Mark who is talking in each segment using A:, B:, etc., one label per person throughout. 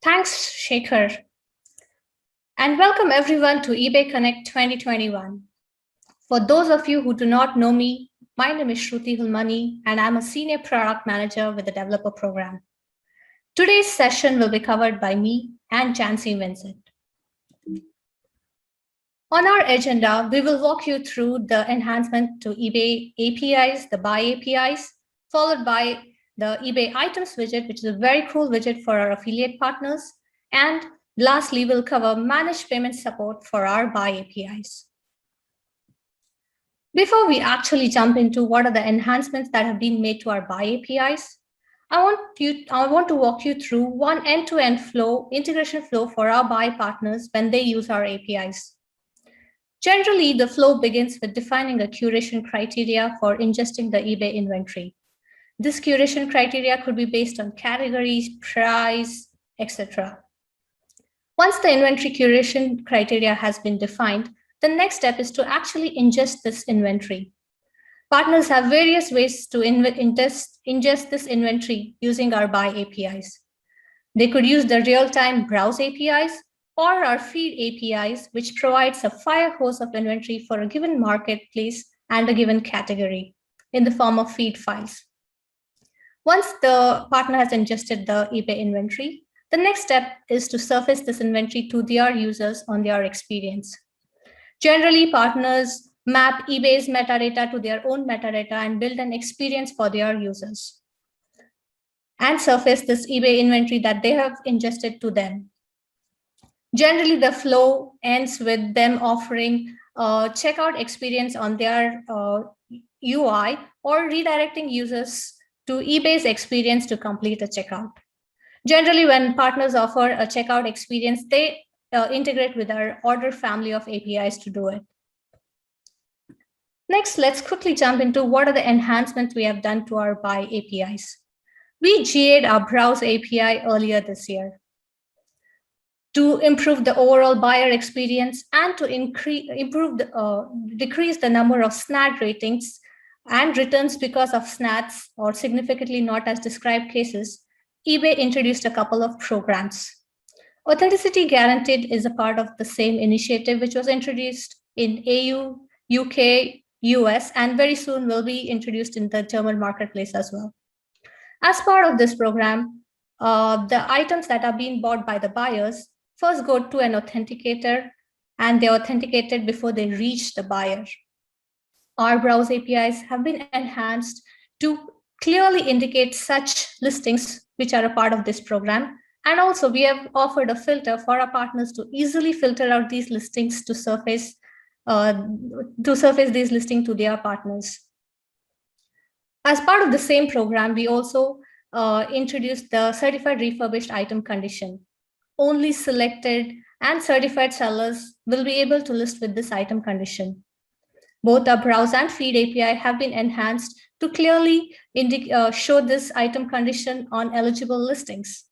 A: Thanks, Shekhar. And welcome everyone to eBay Connect 2021. For those of you who do not know me, my name is Shruti Hulmani, and I'm a Senior Product Manager with the Developer Program. Today's session will be covered by me and Jancy Vincent. On our agenda, we will walk you through the enhancement to eBay APIs, the Buy APIs, followed by the eBay Items widget, which is a very cool widget for our affiliate partners. And lastly, we'll cover managed payment support for our Buy APIs. Before we actually jump into what are the enhancements that have been made to our Buy APIs, I want to walk you through one end-to-end flow, integration flow for our Buy partners when they use our APIs. Generally, the flow begins with defining a curation criteria for ingesting the eBay inventory. This curation criteria could be based on categories, price, etc. Once the inventory curation criteria has been defined, the next step is to actually ingest this inventory. Partners have various ways to ingest this inventory using our Buy APIs. They could use the real-time browse APIs or our feed APIs, which provides a fire hose of inventory for a given marketplace and a given category in the form of feed files. Once the partner has ingested the eBay inventory, the next step is to surface this inventory to their users on their experience. Generally, partners map eBay's metadata to their own metadata and build an experience for their users and surface this eBay inventory that they have ingested to them. Generally, the flow ends with them offering a checkout experience on their UI or redirecting users to eBay's experience to complete a checkout. Generally, when partners offer a checkout experience, they integrate with our order family of APIs to do it. Next, let's quickly jump into what are the enhancements we have done to our Buy APIs. We GA'd our Browse API earlier this year to improve the overall buyer experience and to decrease the number of SNAT ratings and returns because of SNATs or significantly not as described cases. eBay introduced a couple of programs. Authenticity Guaranteed is a part of the same initiative, which was introduced in AU, UK, US, and very soon will be introduced in the German marketplace as well. As part of this program, the items that are being bought by the buyers first go to an authenticator, and they're authenticated before they reach the buyer. Our Browse APIs have been enhanced to clearly indicate such listings which are a part of this program. And also, we have offered a filter for our partners to easily filter out these listings to surface these listings to their partners. As part of the same program, we also introduced the certified refurbished item condition. Only selected and certified sellers will be able to list with this item condition. Both our Browse and Feed API have been enhanced to clearly show this item condition on eligible listings.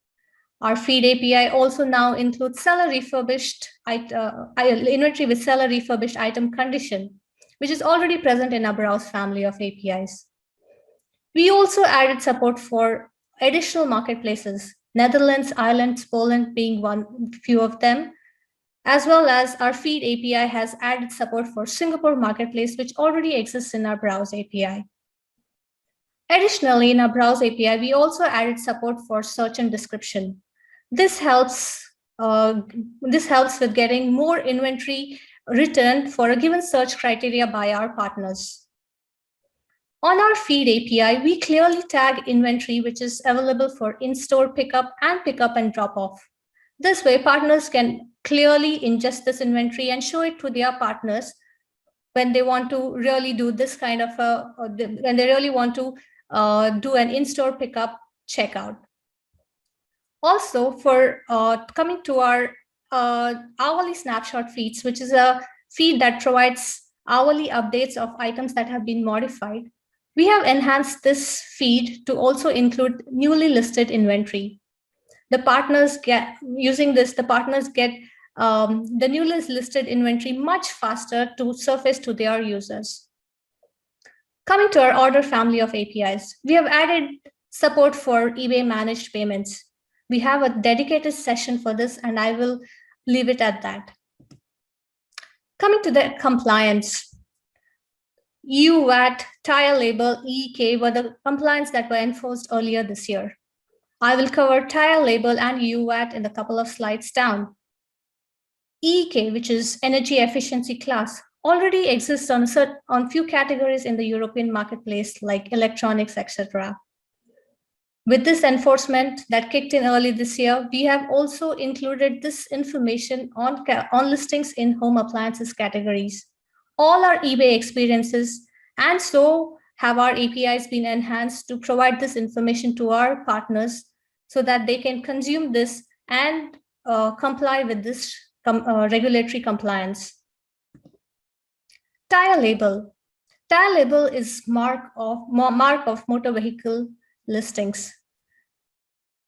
A: Our Feed API also now includes seller refurbished inventory with seller refurbished item condition, which is already present in our Browse family of APIs. We also added support for additional marketplaces, Netherlands, Ireland, Poland being few of them, as well as our Feed API has added support for Singapore marketplace, which already exists in our Browse API. Additionally, in our Browse API, we also added support for search and description. This helps with getting more inventory returned for a given search criteria by our partners. On our Feed API, we clearly tag inventory, which is available for in-store pickup and drop-off. This way, partners can clearly ingest this inventory and show it to their partners when they want to really do this kind of when they really want to do an in-store pickup checkout. Also, for coming to our hourly snapshot feeds, which is a feed that provides hourly updates of items that have been modified, we have enhanced this feed to also include newly listed inventory. The partners get the newly listed inventory much faster to surface to their users. Coming to our order family of APIs, we have added support for eBay managed payments. We have a dedicated session for this, and I will leave it at that. Coming to the compliance, EU VAT, tire label, EK were the compliance that were enforced earlier this year. I will cover tire label and EU VAT in a couple of slides down. EK, which is energy efficiency class, already exists on few categories in the European marketplace like electronics, etc. With this enforcement that kicked in early this year, we have also included this information on listings in home appliances categories. All our eBay experiences, and so have our APIs been enhanced to provide this information to our partners so that they can consume this and comply with this regulatory compliance. Tire label. Tire label is mark of motor vehicle listings.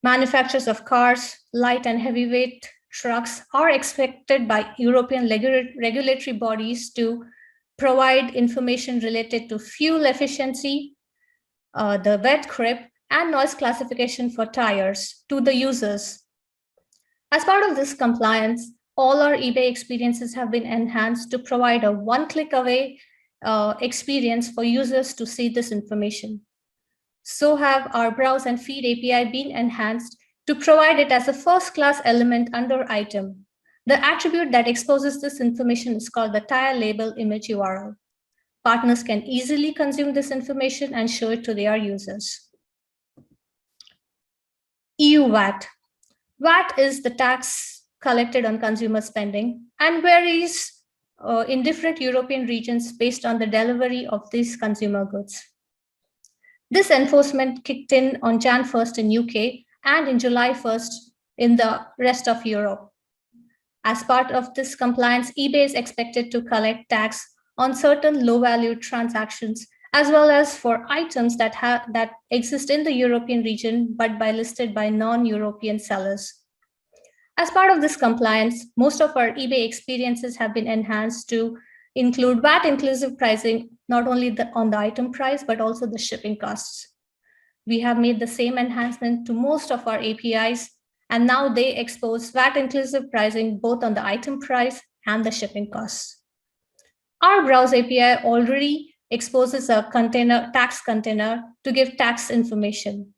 A: Manufacturers of cars, light and heavyweight trucks are expected by European regulatory bodies to provide information related to fuel efficiency, the wet grip, and noise classification for tires to the users. As part of this compliance, all our eBay experiences have been enhanced to provide a one-click away experience for users to see this information. So have our Browse and Feed API been enhanced to provide it as a first-class element under item. The attribute that exposes this information is called the tire label image URL. Partners can easily consume this information and show it to their users. EU VAT. VAT is the tax collected on consumer spending and varies in different European regions based on the delivery of these consumer goods. This enforcement kicked in on Jan 1st in UK and in July 1st in the rest of Europe. As part of this compliance, eBay is expected to collect tax on certain low-value transactions, as well as for items that exist in the European region but listed by non-European sellers. As part of this compliance, most of our eBay experiences have been enhanced to include VAT-inclusive pricing, not only on the item price, but also the shipping costs. We have made the same enhancement to most of our APIs, and now they expose VAT-inclusive pricing both on the item price and the shipping costs. Our Browse API already exposes a tax container to give tax information.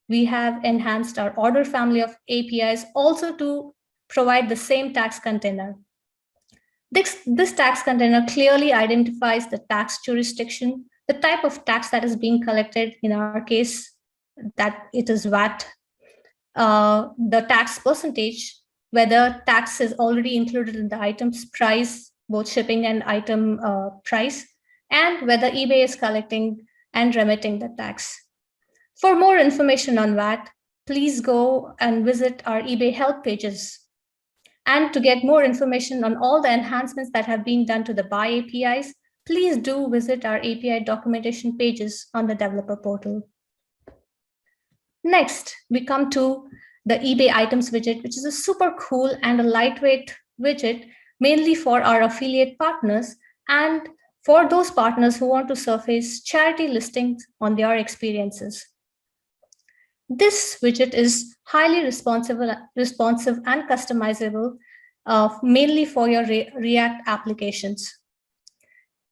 A: We have enhanced our order family of APIs also to provide the same tax container. This tax container clearly identifies the tax jurisdiction, the type of tax that is being collected, in our case, that it is VAT, the tax percentage, whether tax is already included in the item's price, both shipping and item price, and whether eBay is collecting and remitting the tax. For more information on VAT, please go and visit our eBay help pages. And to get more information on all the enhancements that have been done to the Buy APIs, please do visit our API documentation pages on the developer portal. Next, we come to the eBay items widget, which is a super cool and a lightweight widget, mainly for our affiliate partners and for those partners who want to surface charity listings on their experiences. This widget is highly responsive and customizable, mainly for your React applications.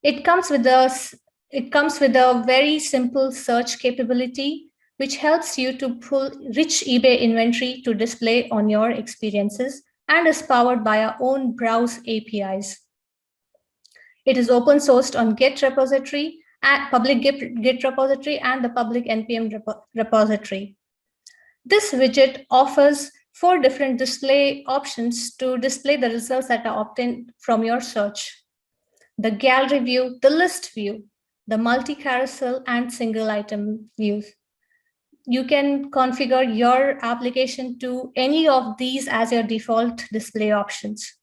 A: It comes with a very simple search capability, which helps you to pull rich eBay inventory to display on your experiences and is powered by our own Browse APIs. It is open sourced on Git repository, public Git repository, and the public NPM repository. This widget offers 4 different display options to display the results that are obtained from your search: the gallery view, the list view, the multi-carousel, and single item views. You can configure your application to any of these as your default display options.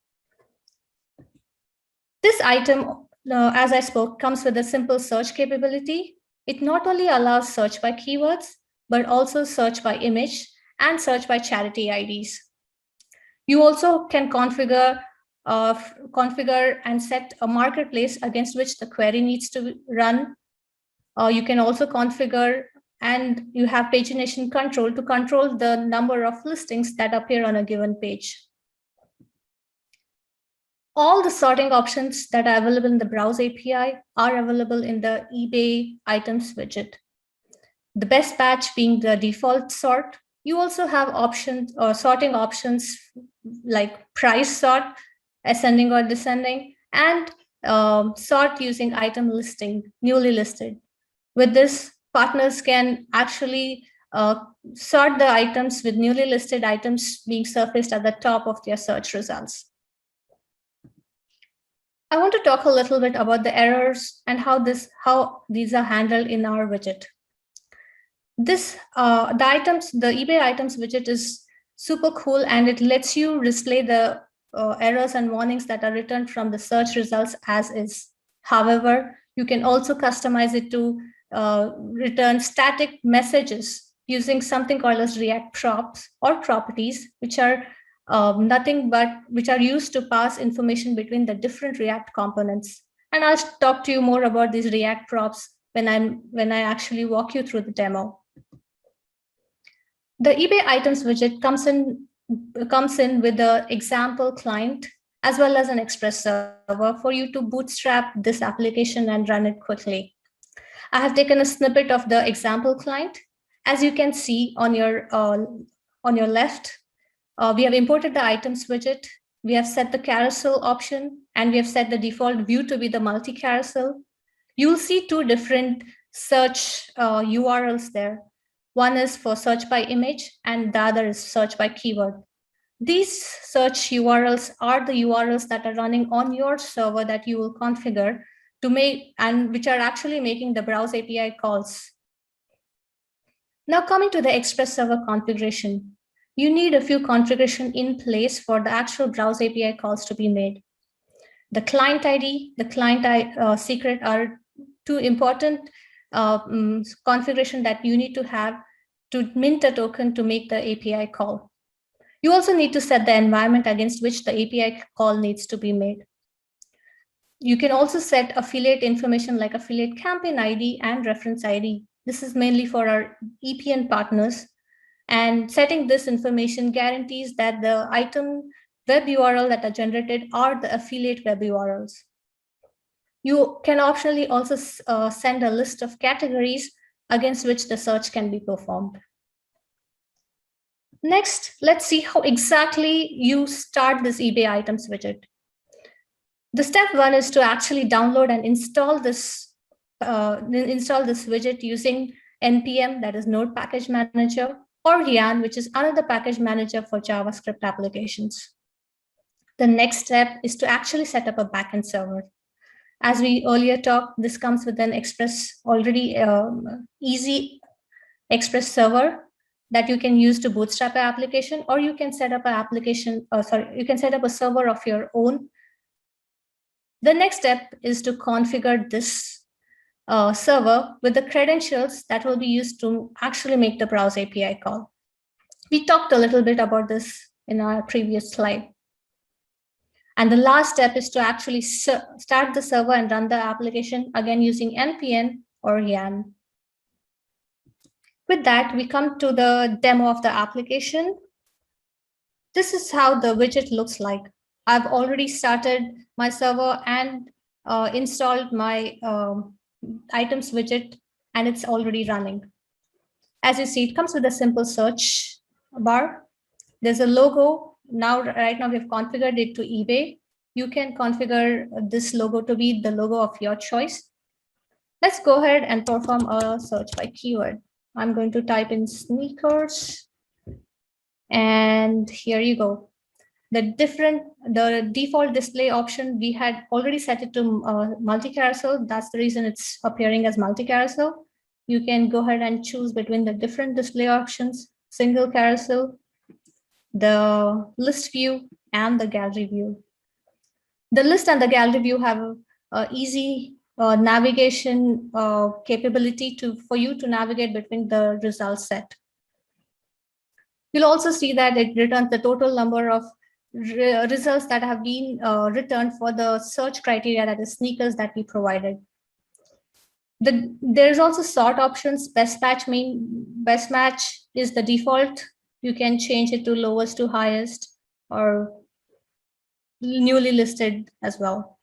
A: This item, as I spoke, comes with a simple search capability. It not only allows search by keywords, but also search by image and search by charity IDs. You also can configure and set a marketplace against which the query needs to run. You can also configure and you have pagination control to control the number of listings that appear on a given page. All the sorting options that are available in the Browse API are available in the eBay items widget. The best batch being the default sort. You also have options or sorting options like price sort, ascending or descending, and sort using item listing, newly listed. With this, partners can actually sort the items with newly listed items being surfaced at the top of their search results. I want to talk a little bit about the errors and how these are handled in our widget. The eBay items widget is super cool, and it lets you display the errors and warnings that are returned from the search results as is. However, you can also customize it to return static messages using something called as React props or properties, which are which are used to pass information between the different React components. And I'll talk to you more about these React props when I actually walk you through the demo. The eBay items widget comes in with the example client as well as an Express server for you to bootstrap this application and run it quickly. I have taken a snippet of the example client. As you can see on your left, we have imported the items widget. We have set the carousel option, and we have set the default view to be the multi-carousel. You'll see two different search URLs there. One is for search by image, and the other is search by keyword. These search URLs are the URLs that are running on your server that you will configure to make, and which are actually making the Browse API calls. Now coming to the Express server configuration, you need a few configuration in place for the actual Browse API calls to be made. The client ID, the client secret are two important configuration that you need to have to mint a token to make the API call. You also need to set the environment against which the API call needs to be made. You can also set affiliate information like affiliate campaign ID and reference ID. This is mainly for our EPN partners. And setting this information guarantees that the item web URL that are generated are the affiliate web URLs. You can optionally also send a list of categories against which the search can be performed. Next, let's see how exactly you start this eBay items widget. The step one is to actually download and install this widget using NPM, that is Node Package Manager, or Yarn, which is another package manager for JavaScript applications. The next step is to actually set up a backend server. As we earlier talked, this comes with an easy Express server that you can use to bootstrap an application, or you can set up an application, you can set up a server of your own. The next step is to configure this server with the credentials that will be used to actually make the Browse API call. We talked a little bit about this in our previous slide. And the last step is to actually start the server and run the application, again using npm or yarn. With that, we come to the demo of the application. This is how the widget looks like. I've already started my server and installed my items widget, and it's already running. As you see, it comes with a simple search bar. There's a logo. Right now, we've configured it to eBay. You can configure this logo to be the logo of your choice. Let's go ahead and perform a search by keyword. I'm going to type in sneakers, and here you go. The default display option, we had already set it to multi-carousel. That's the reason it's appearing as multi-carousel. You can go ahead and choose between the different display options, single carousel, the list view, and the gallery view. The list and the gallery view have easy navigation capability for you to navigate between the results set. You'll also see that it returns the total number of results that have been returned for the search criteria, that is sneakers, that we provided. There's also sort options. Best match is the default. You can change it to lowest to highest or newly listed as well.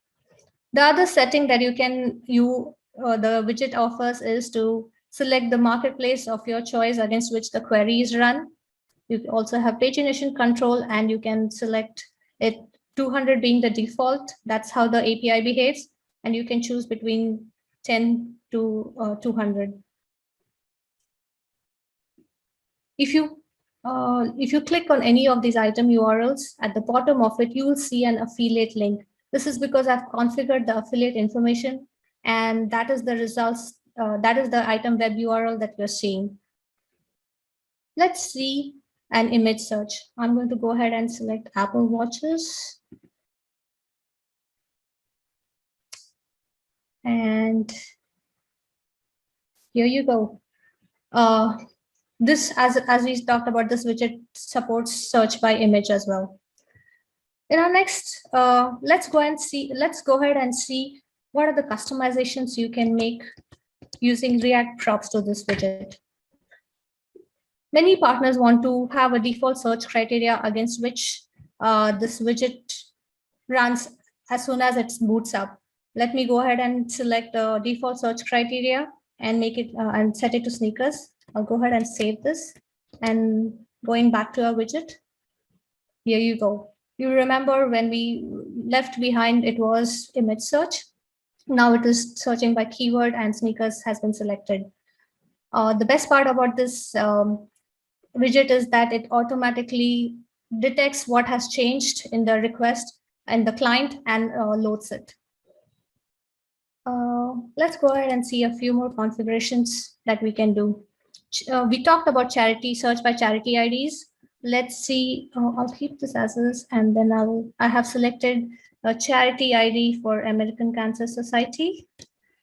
A: The other setting that the widget offers is to select the marketplace of your choice against which the query is run. You also have pagination control, and you can select it 200 being the default. That's how the API behaves. And you can choose between 10 to 200. If you click on any of these item URLs, at the bottom of it, you will see an affiliate link. This is because I've configured the affiliate information, and that is the results. That is the item web URL that you're seeing. Let's see an image search. I'm going to go ahead and select Apple Watches. And here you go. This, as we talked about, this widget supports search by image as well. In our next, let's go ahead and see what are the customizations you can make using React props to this widget. Many partners want to have a default search criteria against which this widget runs as soon as it boots up. Let me go ahead and select the default search criteria and make it and set it to sneakers. I'll go ahead and save this, and going back to our widget, here you go. You remember when we left behind, it was image search. Now it is searching by keyword, and sneakers has been selected. The best part about this widget is that it automatically detects what has changed in the request and the client and loads it. Let's go ahead and see a few more configurations that we can do. We talked about charity search by charity IDs. Let's see. I'll keep this as is, and then I have selected a charity ID for American Cancer Society,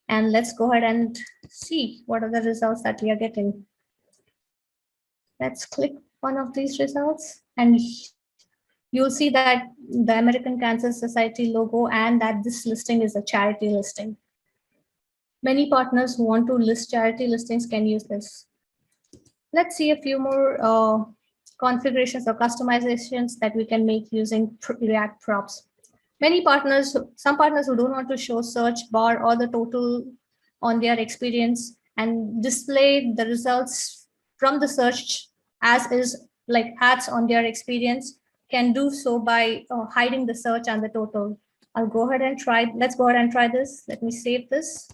A: and let's go ahead and see what are the results that we are getting. Let's click one of these results, and you'll see that the American Cancer Society logo and that this listing is a charity listing. Many partners who want to list charity listings can use this. Let's see a few more configurations or customizations that we can make using React props. Some partners who don't want to show search bar or the total on their experience and display the results from the search as is, like ads on their experience, can do so by hiding the search and the total. Let's go ahead and try this. Let me save this.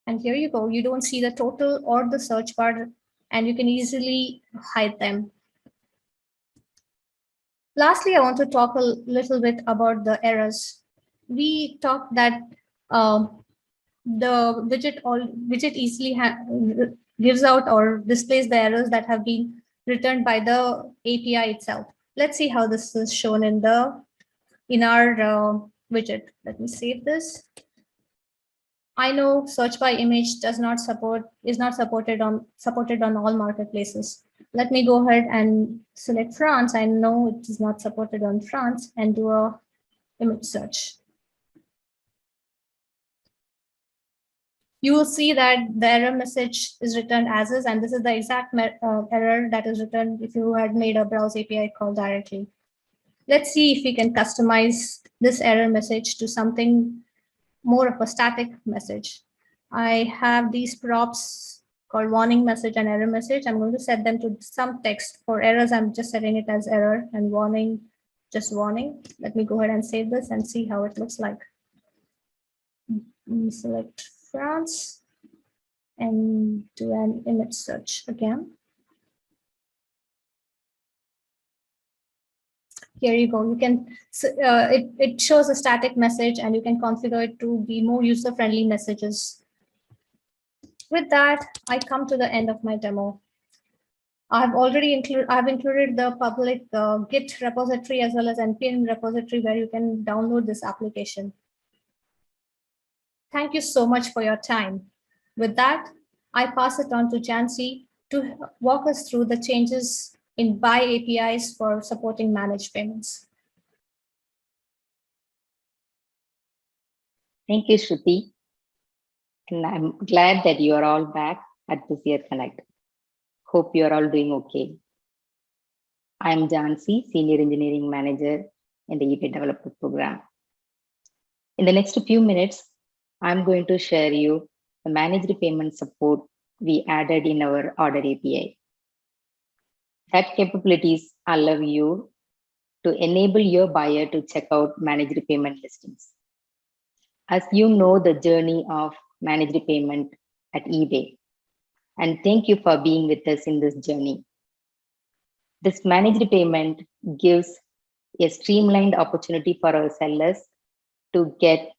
A: And here you go. You don't see the total or the search bar, and you can easily hide them. Lastly, I want to talk a little bit about the errors. We talked that the widget easily gives out or displays the errors that have been returned by the API itself. Let's see how this is shown in our widget. Let me save this. I know search by image is not supported on all marketplaces. Let me go ahead and select France. I know it is not supported on France, and do a image search. You will see that the error message is returned as is, and this is the exact error that is returned if you had made a browse API call directly. Let's see if we can customize this error message to something more of a static message. I have these props called warning message and error message. I'm going to set them to some text. For errors, I'm just setting it as error, and warning, just warning. Let me go ahead and save this and see how it looks like. Let me select France and do an image search again. Here you go. You can it shows a static message, and you can configure it to be more user-friendly messages. With that, I come to the end of my demo. I've included the public Git repository as well as npm repository where you can download this application. Thank you so much for your time. With that, I pass it on to Jancy to walk us through the changes in Buy APIs for supporting managed payments.
B: Thank you, Shruti. And I'm glad that you are all back at this year Connect. Hope you are all doing okay. I'm Jansi, Senior Engineering Manager in the eBay Developer Program. In the next few minutes, I'm going to share you the managed payment support we added in our Order API. That capabilities allow you to enable your buyer to check out managed payment listings. As you know the journey of managed payment at eBay, and thank you for being with us in this journey. This managed payment gives a streamlined opportunity for our sellers to get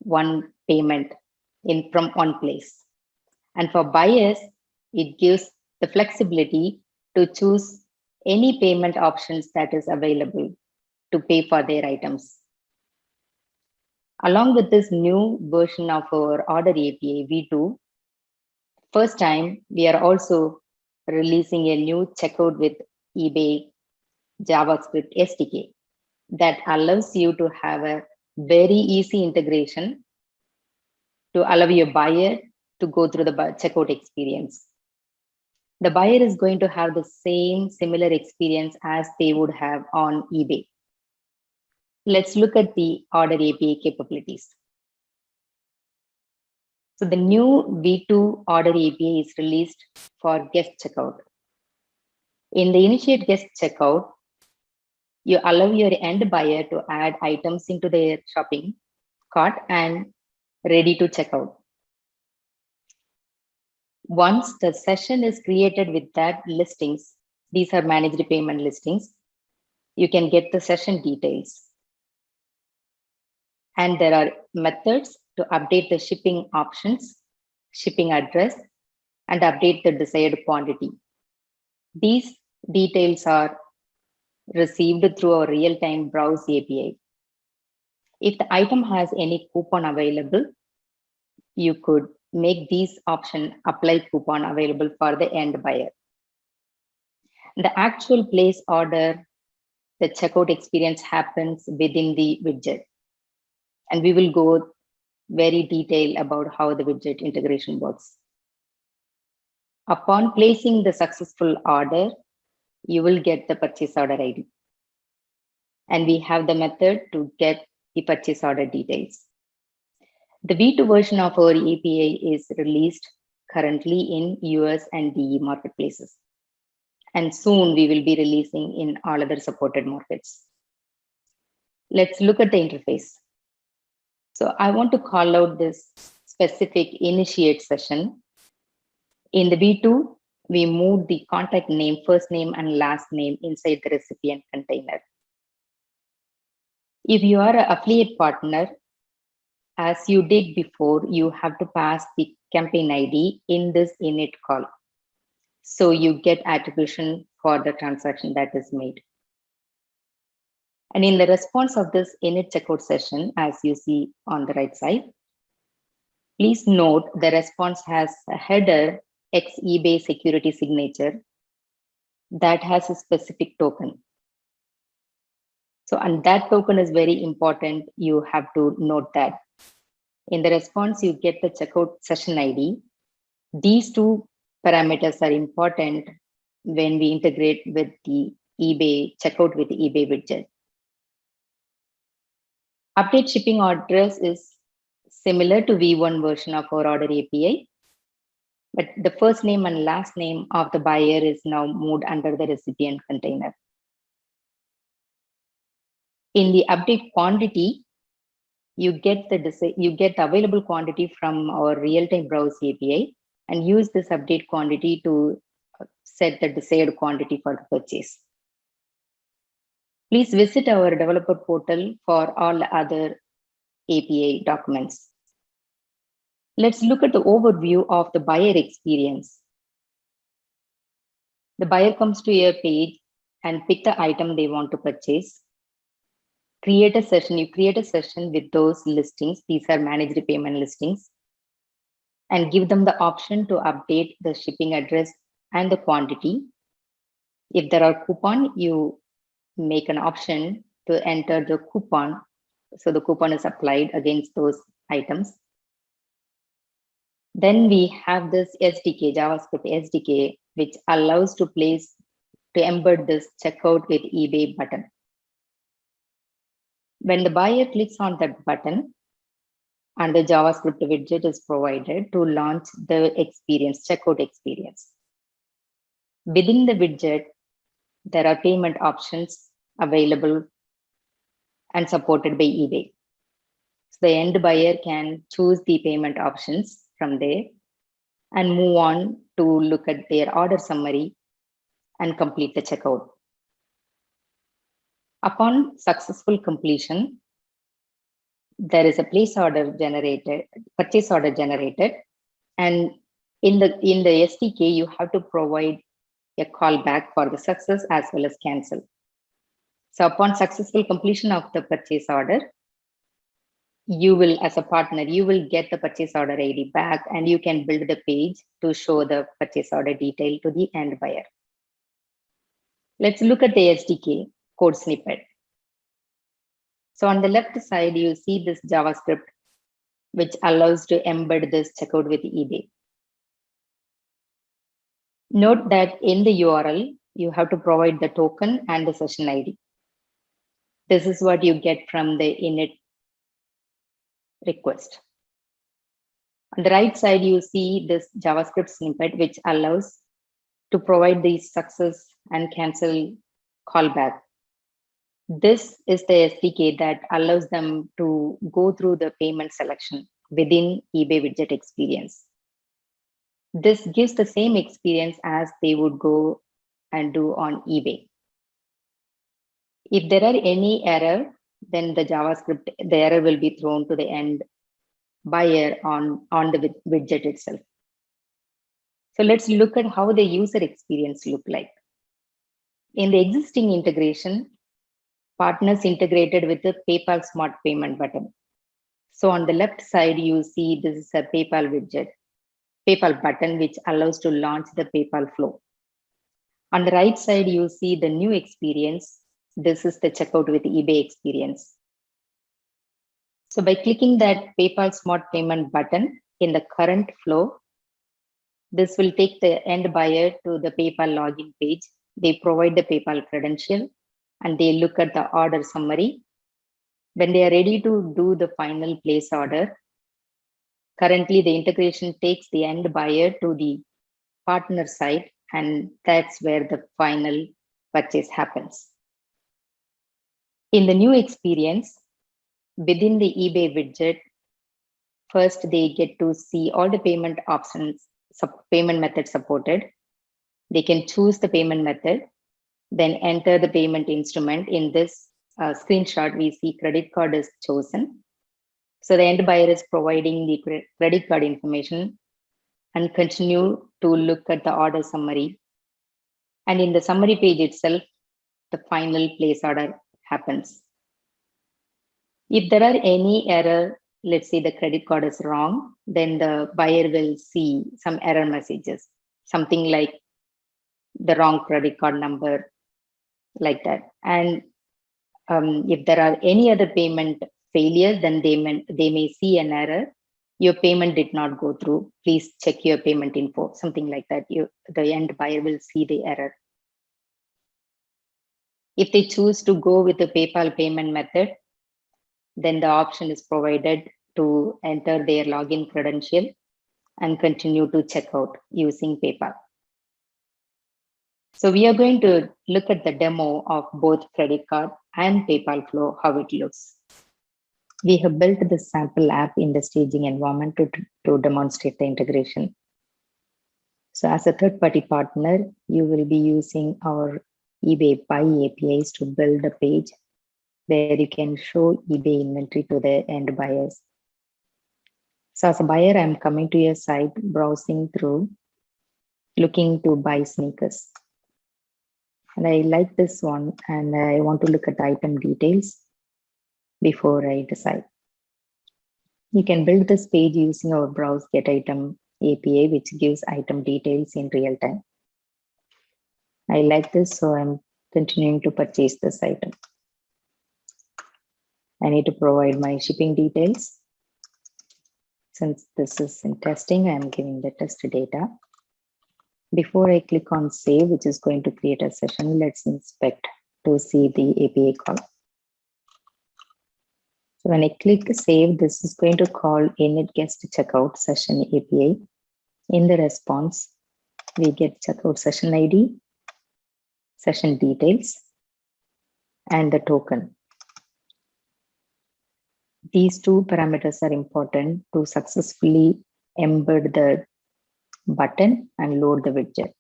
B: one payment in from one place. And for buyers, it gives the flexibility to choose any payment options that is available to pay for their items. Along with this new version of our Order API V2, first time we are also releasing a new checkout with eBay JavaScript SDK that allows you to have a very easy integration to allow your buyer to go through the checkout experience. The buyer is going to have the same similar experience as they would have on eBay. Let's look at the Order API capabilities. So the new V2 Order API is released for guest checkout. In the initiate guest checkout, you allow your end buyer to add items into their shopping cart and ready to check out. Once the session is created with that listings, these are managed payment listings, you can get the session details. And there are methods to update the shipping options, shipping address, and update the desired quantity. These details are received through our real-time browse API. If the item has any coupon available, you could make these option apply coupon available for the end buyer. The actual place order, the checkout experience happens within the widget. And we will go very detailed about how the widget integration works. Upon placing the successful order, you will get the purchase order ID. And we have the method to get the purchase order details. The V2 version of our API is released currently in US and DE marketplaces. And soon we will be releasing in all other supported markets. Let's look at the interface. So I want to call out this specific initiate session. In the V2, we moved the contact name, first name and last name inside the recipient container. If you are an affiliate partner, as you did before, you have to pass the campaign ID in this init call. So you get attribution for the transaction that is made. And in the response of this init checkout session, as you see on the right side, please note the response has a header X eBay security signature that has a specific token. So, and that token is very important. You have to note that. In the response, you get the checkout session ID. These two parameters are important when we integrate with the eBay checkout with the eBay widget. Update shipping address is similar to V1 version of our Order API, but the first name and last name of the buyer is now moved under the recipient container. In the update quantity, you get the available quantity from our real-time browse API and use this update quantity to set the desired quantity for the purchase. Please visit our developer portal for all other API documents. Let's look at the overview of the buyer experience. The buyer comes to your page and pick the item they want to purchase. Create a session. You create a session with those listings. These are managed payment listings. And give them the option to update the shipping address and the quantity. If there are coupon, you make an option to enter the coupon. So the coupon is applied against those items. Then we have this SDK, JavaScript SDK, which allows to embed this checkout with eBay button. When the buyer clicks on that button, and the JavaScript widget is provided to launch the checkout experience. Within the widget, there are payment options available and supported by eBay. So the end buyer can choose the payment options from there and move on to look at their order summary and complete the checkout. Upon successful completion, there is a purchase order generated, and in the SDK, you have to provide a callback for the success as well as cancel. So upon successful completion of the purchase order, you will, as a partner, you will get the purchase order ID back, and you can build the page to show the purchase order detail to the end buyer. Let's look at the SDK code snippet. So on the left side, you see this JavaScript, which allows to embed this checkout with eBay. Note that in the URL, you have to provide the token and the session ID. This is what you get from the init request. On the right side, you see this JavaScript snippet, which allows to provide the success and cancel callback. This is the SDK that allows them to go through the payment selection within eBay widget experience. This gives the same experience as they would go and do on eBay. If there are any error, then the error will be thrown to the end buyer on the widget itself. So let's look at how the user experience look like. In the existing integration, partners integrated with the PayPal Smart Payment button. So on the left side, you see this is a PayPal button, which allows to launch the PayPal flow. On the right side, you see the new experience. This is the checkout with eBay experience. So by clicking that PayPal Smart Payment button in the current flow, this will take the end buyer to the PayPal login page. They provide the PayPal credential and they look at the order summary. When they are ready to do the final place order, currently the integration takes the end buyer to the partner site, and that's where the final purchase happens. In the new experience, within the eBay widget, first they get to see all the payment options, payment methods supported. They can choose the payment method, then enter the payment instrument. In this screenshot, we see credit card is chosen. So the end buyer is providing the credit card information and continue to look at the order summary. And in the summary page itself, the final place order happens. If there are any error, let's say the credit card is wrong, then the buyer will see some error messages, something like the wrong credit card number, like that. And if there are any other payment failures, then they may see an error. Your payment did not go through. Please check your payment info, something like that. The end buyer will see the error. If they choose to go with the PayPal payment method, then the option is provided to enter their login credential and continue to check out using PayPal. So we are going to look at the demo of both credit card and PayPal flow, how it looks. We have built the sample app in the staging environment to demonstrate the integration. So as a third-party partner, you will be using our eBay Buy APIs to build a page where you can show eBay inventory to the end buyers. So as a buyer, I'm coming to your site, browsing through, looking to buy sneakers. And I like this one, and I want to look at the item details before I decide. You can build this page using our Browse Get Item API, which gives item details in real time. I like this, so I'm continuing to purchase this item. I need to provide my shipping details. Since this is in testing, I am giving the test data. Before I click on save, which is going to create a session, let's inspect to see the API call. So when I click save, this is going to call init guest checkout session API. In the response, we get checkout session ID, session details, and the token. These two parameters are important to successfully embed the button and load the widget.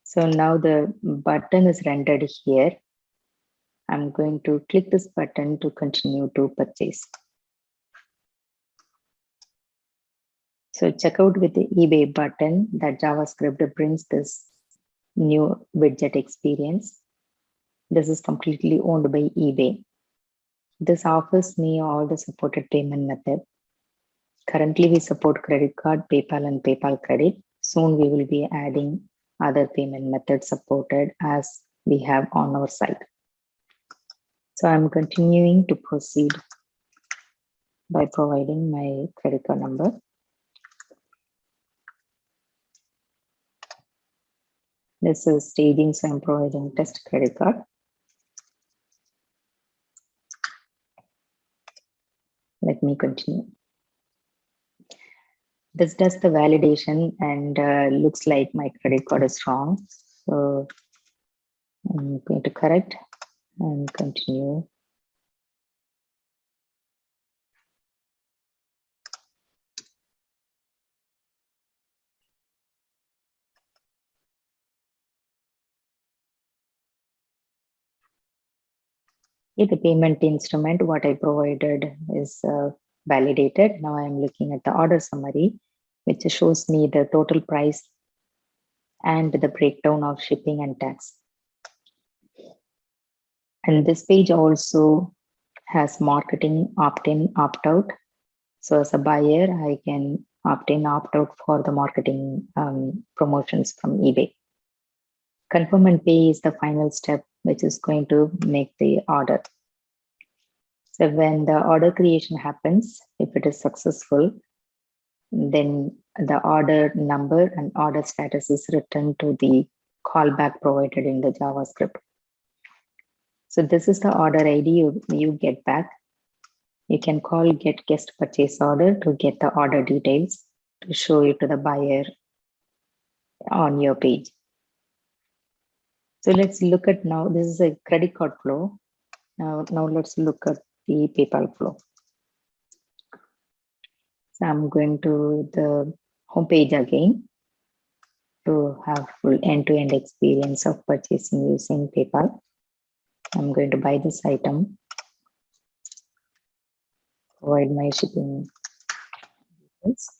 B: So now the button is rendered here. I'm going to click this button to continue to purchase. So checkout with the eBay button, that JavaScript brings this new widget experience. This is completely owned by eBay. This offers me all the supported payment methods. Currently, we support credit card, PayPal, and PayPal Credit. Soon we will be adding other payment methods supported as we have on our site. So I'm continuing to proceed by providing my credit card number. This is staging, so I'm providing test credit card. Let me continue. This does the validation and looks like my credit card is wrong. So I'm going to correct and continue. The payment instrument, what I provided is validated. Now I'm looking at the order summary, which shows me the total price and the breakdown of shipping and tax. And this page also has marketing opt-in, opt-out. So as a buyer, I can opt-in, opt-out for the marketing promotions from eBay. Confirm and pay is the final step, which is going to make the order. So when the order creation happens, if it is successful, then the order number and order status is returned to the callback provided in the JavaScript. So this is the order ID you get back. You can call get guest purchase order to get the order details to show it to the buyer on your page. So let's look at now, this is a credit card flow. Now let's look at the PayPal flow. So I'm going to the homepage again to have full end-to-end experience of purchasing using PayPal. I'm going to buy this item, provide my shipping details.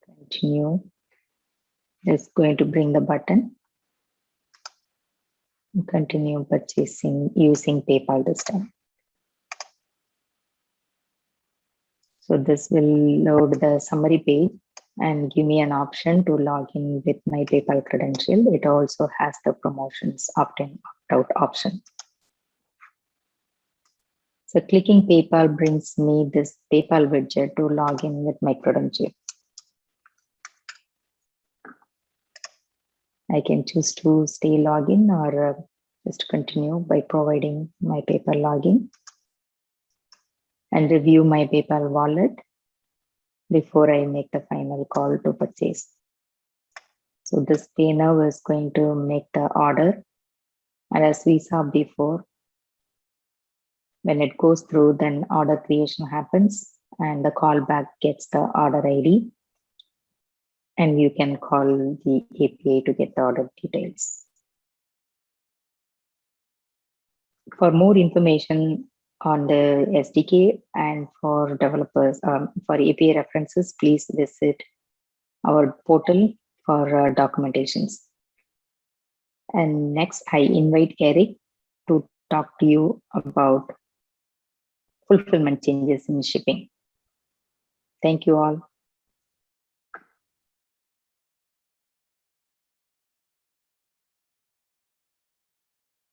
B: Continue. It's going to bring the button. Continue purchasing using PayPal this time. So this will load the summary page and give me an option to log in with my PayPal credential. It also has the promotions opt-in, opt-out option. So clicking PayPal brings me this PayPal widget to log in with my credential. I can choose to stay login or just continue by providing my PayPal login and review my PayPal wallet before I make the final call to purchase. So this pay now is going to make the order. And as we saw before, when it goes through, then order creation happens and the callback gets the order ID. And you can call the API to get the order details. For more information on the SDK and for developers, for API references, please visit our portal for documentations. And next, I invite Eric to talk to you about fulfillment changes in shipping. Thank you all.